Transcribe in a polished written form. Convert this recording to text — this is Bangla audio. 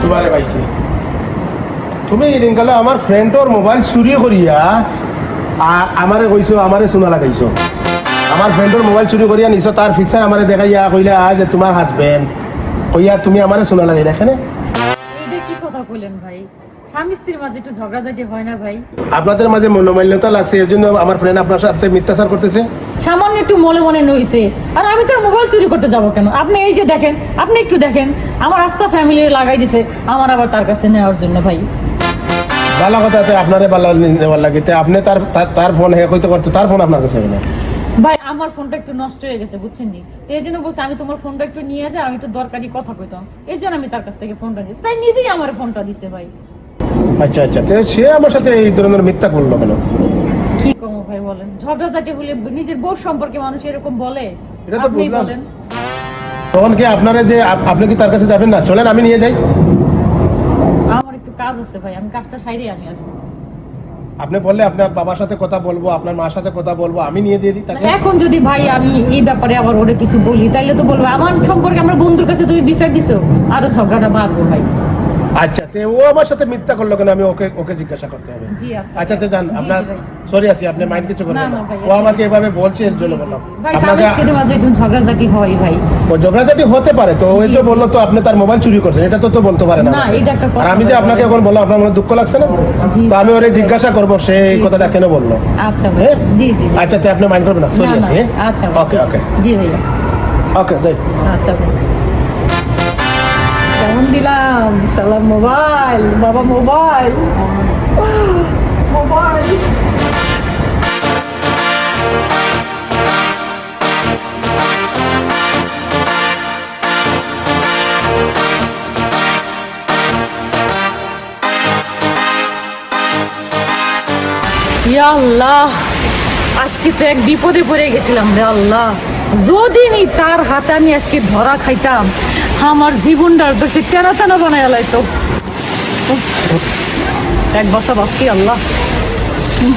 তোমারে পাইছি। তুমি এদিনকালে আমার ফ্রেন্ডর মোবাইল চুরি করিয়া আমারে কইছো, আমারে শোনা লাগাইছো। আমার ফ্রেন্ডর মোবাইল চুরি করিয়া নিছো, তার ফিক্সার আমারে দেখাইয়া কইলা যে তোমার হাজবেন্ড কইয়া তুমি আমারে শোনা লাগাইলা। এখানে এইটা কি কথা কইলেন ভাই? স্বামী স্ত্রীর মাঝে একটু ঝগড়াঝাটি হয় না ভাই? আপনাদের মাঝে মনোমালিন্যতা লাগছে, এর জন্য আমার ফ্রেন্ড আপনার সাথে মিথ্যাচার করতেছে। সামান্য একটু মনে মনে নইছে, আর আমি তো মোবাইল চুরি করতে যাবো কেন? আপনি এই যে দেখেন, আপনি একটু দেখেন, আমার আস্থা ফ্যামিলি লাগাই দিছে আমার আবার তার কাছে নেওয়ার জন্য ভাই। ভালো কথা, আপনারে ভালো নেওয়ার লাগে আপনি তার ফোন হ্যাক হইতে করতে, তার ফোন আপনার কাছে না ভাই। আমার ফোনটা একটু নষ্ট হয়ে গেছে বুঝছেন নি, তো এই জন্য বলছে আমি তোমার ফোনটা একটু নিয়ে যাই, আমি একটু দরকারি কথা কইতাম, এই জন্য আমি তার কাছ থেকে ফোনটা নিয়েছি, তাই নিজেই আমার ফোনটা দিছে ভাই। আচ্ছা আচ্ছা, সে আমার সাথে এই ধরনের মিথ্যা করলো কেন? কি কম ভাই বলেন, ঝগড়াঝাটি হলে নিজের বউ সম্পর্কে মানুষ এরকম বলে? এটা তো আপনি বুঝলাম। বলেন। তখন কি আপনারা যে আপনি কি তার কাছে যাবেন না? চলেন আমি নিয়ে যাই। আমার একটু কাজ আছে ভাই, আমি কাজটা সাইরে আমি আসবো। আপনি বললে আপনার বাবার সাথে কথা বলবো, আপনার মার সাথে কথা বলবো, আমি নিয়ে দিয়ে দিই তাকে। এখন যদি ভাই আমি এই ব্যাপারে আবার ওরে কিছু বলি, তাইলে তো বলবো আমার সম্পর্কে আমার বন্ধুর কাছে তুমি বিচার দিছো, আরো ঝগড়াটা বাড়বো ভাই। আচ্ছা, তে ও আমার সাথে মিথ্যা করলো কেন? আমি ওকে জিজ্ঞাসা করতে হবে। জি আচ্ছা। আচ্ছা, তে জান জি, আপনার জি ভাই। সরি আছি, আপনি মাইন্ড কিছু করবেন না, না। না ভাই, ও আমাকে এভাবে বলছে, এর জন্য বললাম। ভাই আপনাকে স্বামী স্ত্রীর মাঝে একটু ঝগড়াঝাটি হয় ভাই। ও ঝগড়াঝাটি হতে পারে, তো ওই তো বললো তো আপনি তার মোবাইল চুরি করছেন, এটা তো বলতে পারে না। না, এটা একটা কথা আর আমি যে ভাই, আপনাকে এখন বললাম, আপনার মনে দুঃখ লাগছে না? তো আমি ওরে জিজ্ঞাসা করবো সে এই কথাটা কেন বললো। আচ্ছা ভাই। হ্যাঁ? জি জি জি। আচ্ছা, তে আপনি মাইন্ড করবেন না, সরি না, না, আছি। আচ্ছা ভাই। ওকে ওকে জি ভাইয়া। ওকে, যাই। আচ্ছা ভাই। কেমন দিলাম শালা মোবাইল, বাবা মোবাইল মোবাইল। ইয়া আল্লাহ, আজকে তো এক বিপদে পড়ে গেছিলাম রে আল্লাহ। যদি নি তার হাতে আমি আজকে ধরা খাইতাম, আমার জীবনটার তো সে টানা টানা বানায় লাইতো। এক বছর বাকি আল্লাহ।